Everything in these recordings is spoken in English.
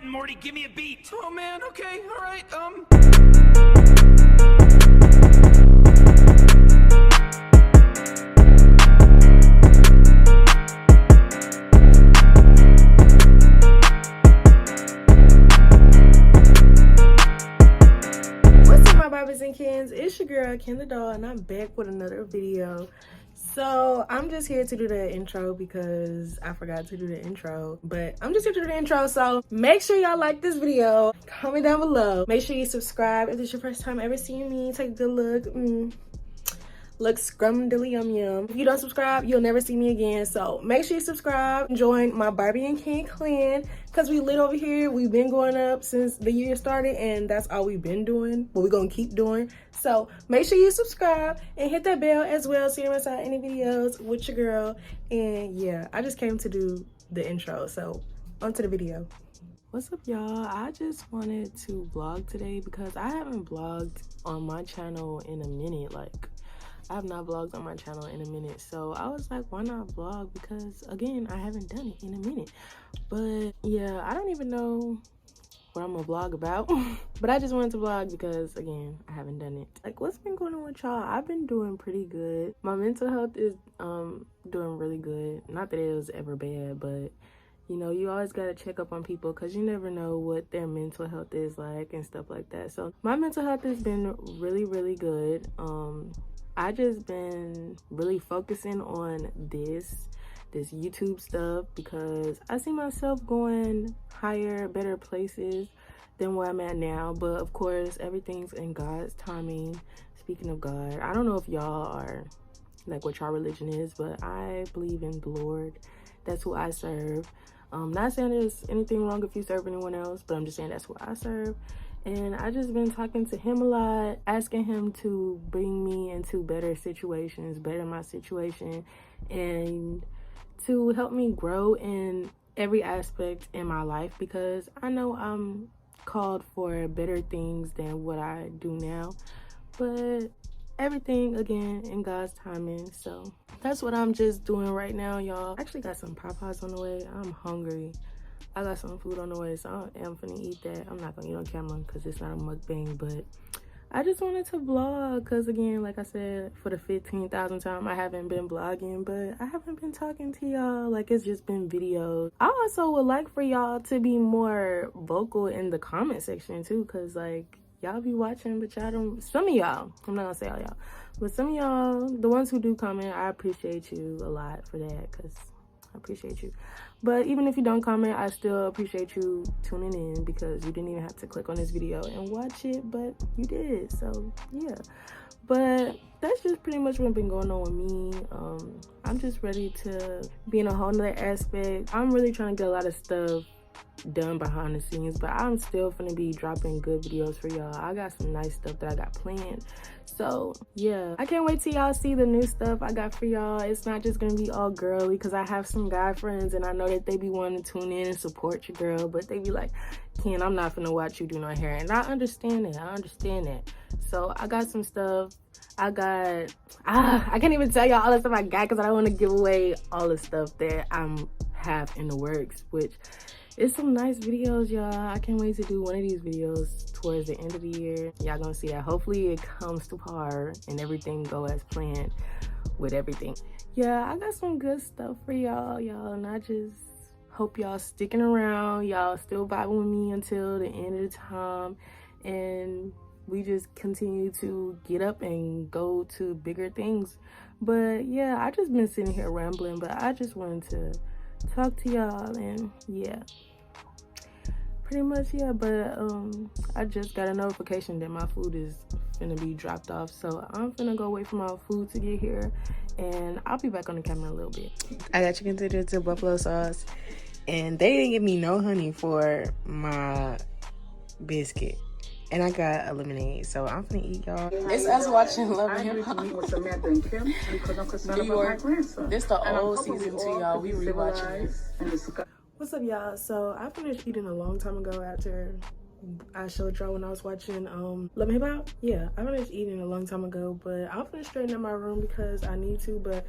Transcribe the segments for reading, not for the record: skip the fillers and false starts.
Morty, give me a beat. Oh man, okay, alright, What's up, my Barbies and Kins? It's your girl KynThaDoll, and I'm back with another video. So I'm just here to do the intro because I forgot to do the intro, but I'm just here to do the intro. So make sure y'all like this video, comment down below, make sure you subscribe if this is your first time ever seeing me. Take a good look. Look scrum-dilly yum-yum. If you don't subscribe, you'll never see me again. So make sure you subscribe. Join my Barbie and Ken clan because we lit over here. We've been going up since the year started, and that's all we've been doing. What we're going to keep doing. So make sure you subscribe and hit that bell as well so you don't miss out any videos with your girl. And yeah, I just came to do the intro. So on to the video. What's up, y'all? I just wanted to vlog today because I haven't vlogged on my channel in a minute. Like, I have not vlogged on my channel in a minute, so I was like, why not vlog? Because again, I haven't done it in a minute. But yeah, I don't even know what I'm gonna vlog about. But I just wanted to vlog because again, I haven't done it. Like, what's been going on with y'all? I've been doing pretty good. My mental health is doing really good. Not that it was ever bad, but you know, you always gotta check up on people because you never know what their mental health is like and stuff like that. So my mental health has been really good. I just been really focusing on this YouTube stuff because I see myself going higher, better places than where I'm at now. But of course, everything's in God's timing. Speaking of God, I don't know if y'all are like what y'all religion is, but I believe in the Lord. That's who I serve. Not saying there's anything wrong if you serve anyone else, but I'm just saying that's who I serve. And I just been talking to him a lot, asking him to bring me into better situations, better my situation, and to help me grow in every aspect in my life because I know I'm called for better things than what I do now. But everything, again, in God's timing. So that's what I'm just doing right now, y'all. I actually got some Popeyes on the way. I'm hungry. I got some food on the way, so I am finna eat that. I'm not gonna eat on camera because it's not a mukbang, but I just wanted to vlog because, again, like I said, for the 15,000th time, I haven't been vlogging, but I haven't been talking to y'all. Like, it's just been videos. I also would like for y'all to be more vocal in the comment section, too, because, like, y'all be watching, but y'all don't. Some of y'all, I'm not gonna say all y'all, but some of y'all, the ones who do comment, I appreciate you a lot for that because I appreciate you. But even if you don't comment, I still appreciate you tuning in because you didn't even have to click on this video and watch it, but you did. So yeah, but that's just pretty much what's been going on with me. I'm just ready to be in a whole nother aspect. I'm really trying to get a lot of stuff done behind the scenes, but I'm still gonna be dropping good videos for y'all. I got some nice stuff that I got planned. So yeah, I can't wait till y'all see the new stuff I got for y'all. It's not just gonna be all girly because I have some guy friends and I know that they be wanting to tune in and support your girl, but they be like, Ken, I'm not gonna watch you do no hair. And I understand that. So I got some stuff. I can't even tell y'all all the stuff I got because I don't want to give away all the stuff that I'm have in the works, which it's some nice videos, y'all. I can't wait to do one of these videos towards the end of the year. Y'all gonna see that. Hopefully it comes to par and everything go as planned with everything. Yeah, I got some good stuff for y'all, and I just hope y'all sticking around. Y'all still vibing with me until the end of the time, and we just continue to get up and go to bigger things. But yeah, I just been sitting here rambling, but I just wanted to talk to y'all, and yeah, pretty much, yeah. But I just got a notification that my food is gonna be dropped off, so I'm gonna go wait for my food to get here, and I'll be back on the camera in a little bit. I got chicken tenders and buffalo sauce, and they didn't give me no honey for my biscuit, and I got a lemonade, so I'm gonna eat, y'all. It's us watching Love and Hip Hop. New York. This the old season 2, y'all. We rewatching it. What's up, y'all? So I finished eating a long time ago after I showed y'all when I was watching Love and Hip Hop. Yeah, I finished eating a long time ago, but I'm gonna straighten up my room because I need to, but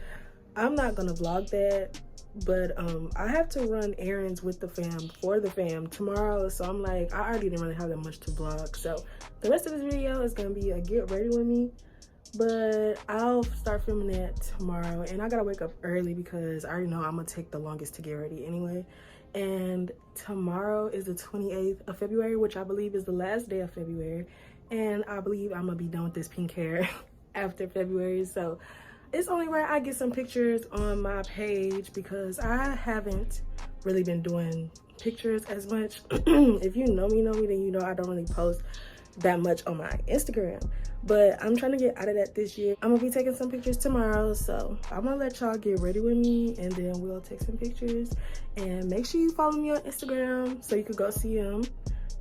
I'm not gonna vlog that but I have to run errands with the fam, for the fam tomorrow, so I'm like, I already didn't really have that much to vlog. So the rest of this video is gonna be a get ready with me, but I'll start filming that tomorrow. And I gotta wake up early because I already know I'm gonna take the longest to get ready anyway. And tomorrow is the 28th of February, which I believe is the last day of February, and I believe I'm gonna be done with this pink hair after February. So it's only right I get some pictures on my page because I haven't really been doing pictures as much. If you know me, then you know I don't really post that much on my Instagram, but I'm trying to get out of that this year. I'm gonna be taking some pictures tomorrow, so I'm gonna let y'all get ready with me, and then we'll take some pictures. And make sure you follow me on Instagram so you could go see them,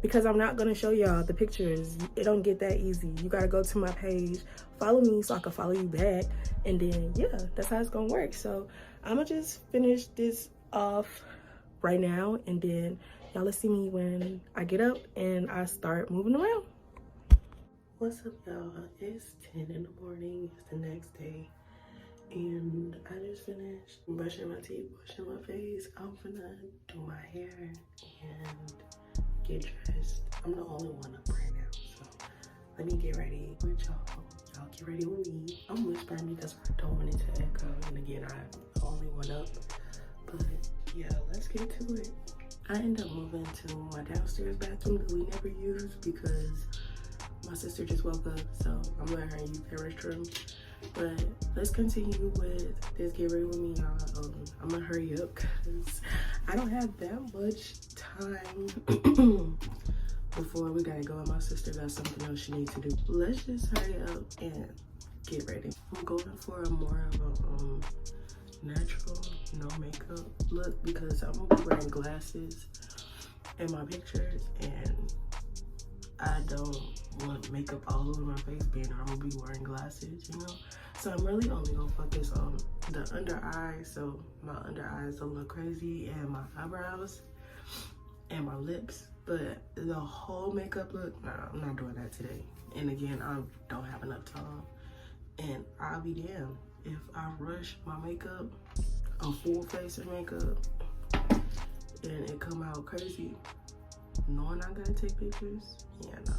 because I'm not gonna show y'all the pictures. It don't get that easy. You gotta go to my page, follow me so I can follow you back, and then yeah, that's how it's gonna work. So I'm gonna just finish this off right now, and then y'all will see me when I get up and I start moving around. What's up, y'all? It's 10 in the morning. It's the next day, and I just finished brushing my teeth, washing my face. I'm gonna do my hair and get dressed. I'm the only one up right now, so let me get ready with y'all. Y'all get ready with me. I'm whispering because I don't want it to echo, and again, I'm the only one up. But yeah, let's get to it. I ended up moving to my downstairs bathroom that we never use because my sister just woke up, so I'm letting her use the restroom. But let's continue with this get ready with me, y'all. I'm gonna hurry up because I don't have that much time before we gotta go, and my sister got something else she needs to do. Let's just hurry up and get ready. I'm going for a more of a natural, no makeup look because I'm gonna be wearing glasses in my pictures, and I don't want makeup all over my face being I'm gonna be wearing glasses, you know? So I'm really only gonna focus on the under eye, so my under eyes don't look crazy, and my eyebrows and my lips. But the whole makeup look, nah, I'm not doing that today. And again, I don't have enough time, and I'll be damned if I rush my makeup, a full face of makeup, and it come out crazy knowing I gotta take pictures. Yeah, nah.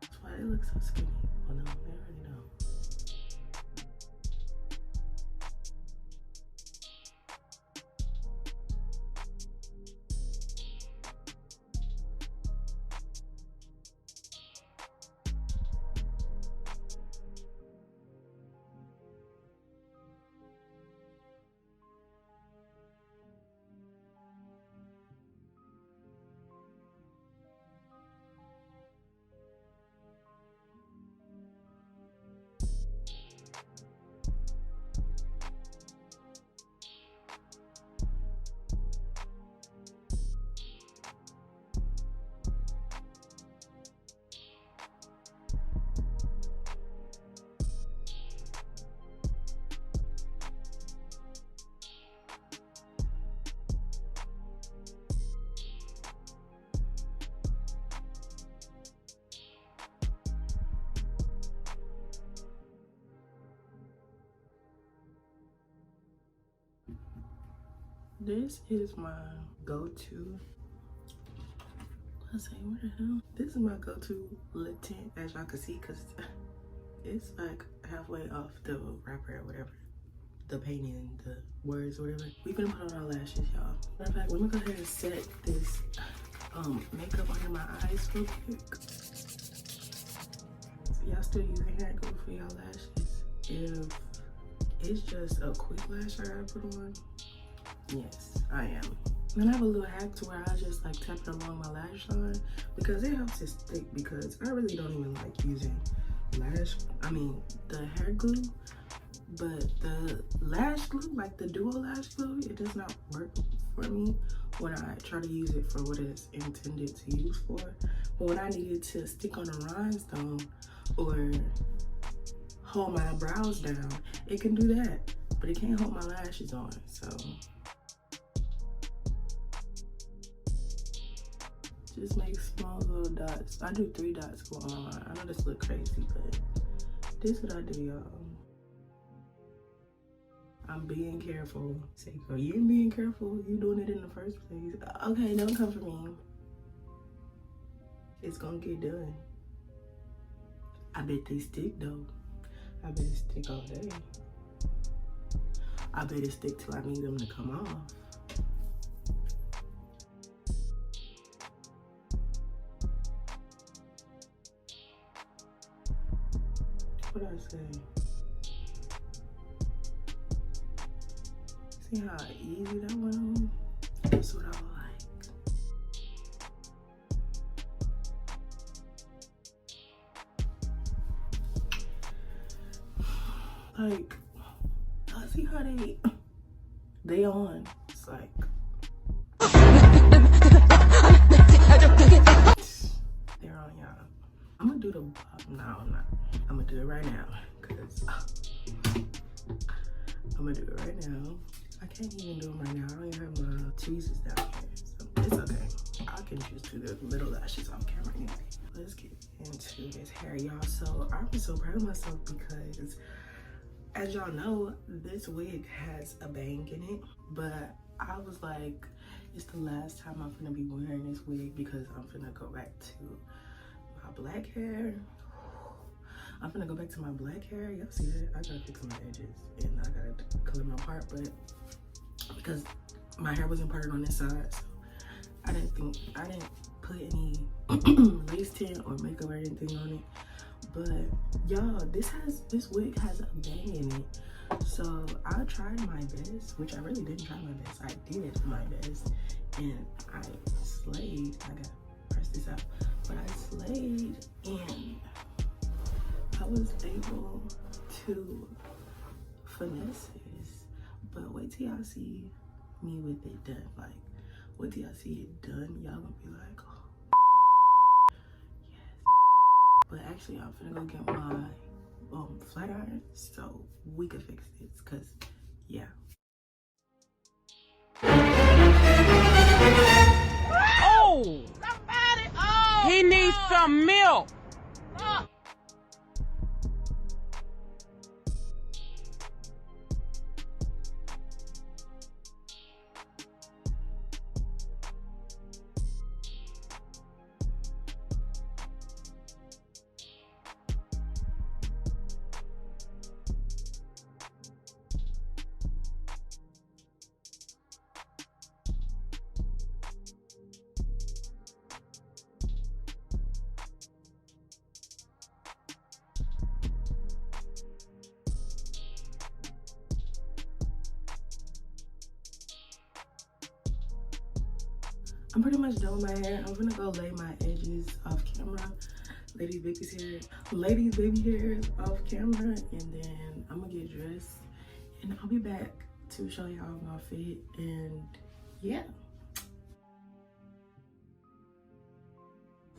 That's why they look so skinny. Well, no, they already know. This is my go-to. Let's say, what the hell? This is my go-to lip tint, as y'all can see, because it's like halfway off the wrapper or whatever. The painting, the words, or whatever. We're gonna put on our lashes, y'all. Matter of fact, let me go ahead and set this makeup under my eyes real quick. Y'all still using hair glue for y'all lashes? If it's just a quick lash I gotta put on, yes, I am. Then I have a little hack to where I just like tap it along my lash line because it helps it stick, because I really don't even like using the hair glue, but the lash glue, like the duo lash glue, it does not work for me when I try to use it for what it's intended to use for. But when I need it to stick on a rhinestone or hold my brows down, it can do that, but it can't hold my lashes on. So just make small little dots. I do 3 dots for my line. I know this look crazy, but this is what I do, y'all. I'm being careful. Say, girl, you ain't being careful. You doing it in the first place. Okay, don't come for me. It's gonna get done. I bet they stick though. I bet it stick all day. I bet it stick till I need them to come off. What did I say? See how easy that went on? That's what I like. Like, I see how they on. It's like they're on, y'all. I'm gonna do the no, I'm not. I'm gonna do it right now because I'm gonna do it right now. I can't even do it right now. I don't even have my tweezers down here, so it's okay. I can just do the little lashes off camera anyway. Let's get into this hair, y'all. So I'm so proud of myself because, as y'all know, this wig has a bang in it, but I was like, it's the last time I'm gonna be wearing this wig because I'm gonna go back to my black hair. I'm gonna go back to my black hair. Y'all see that? I gotta fix my edges and I gotta color my part, but because my hair wasn't parted on this side, so I didn't put any lace tint or makeup or anything on it. But y'all, this wig has a bang in it. So I tried my best, which I really didn't try my best. I did my best and I slayed. I gotta press this out, but I slayed and I was able to finesse this. But wait till y'all see me with it done. Like, wait till y'all see it done. Y'all gonna be like, oh, yes. But actually, I'm finna go get my flat iron so we could fix this, cause yeah. Oh! Somebody! Oh! He needs some milk! I'm pretty much done with my hair. I'm gonna go lay my edges off camera. Lady baby hairs off camera, and then I'm gonna get dressed and I'll be back to show y'all my fit. And yeah,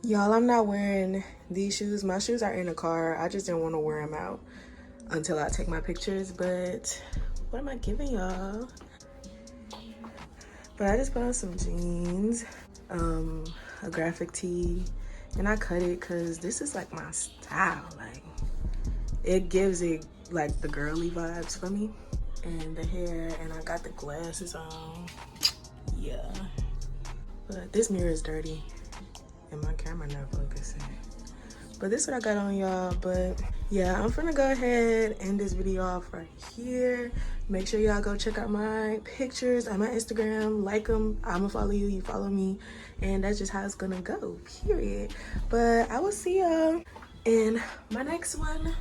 y'all, I'm not wearing these shoes. My shoes are in the car. I just didn't want to wear them out until I take my pictures. But what am I giving y'all? But I just put on some jeans, a graphic tee, and I cut it because this is like my style. Like, it gives it like the girly vibes for me. And the hair, and I got the glasses on. Yeah. But this mirror is dirty and my camera not focusing. But this is what I got on, y'all. But yeah, I'm gonna go ahead and end this video off right here. Make sure y'all go check out my pictures on my Instagram. Like them. I'ma follow you, you follow me. And that's just how it's gonna go, period. But I will see y'all in my next one.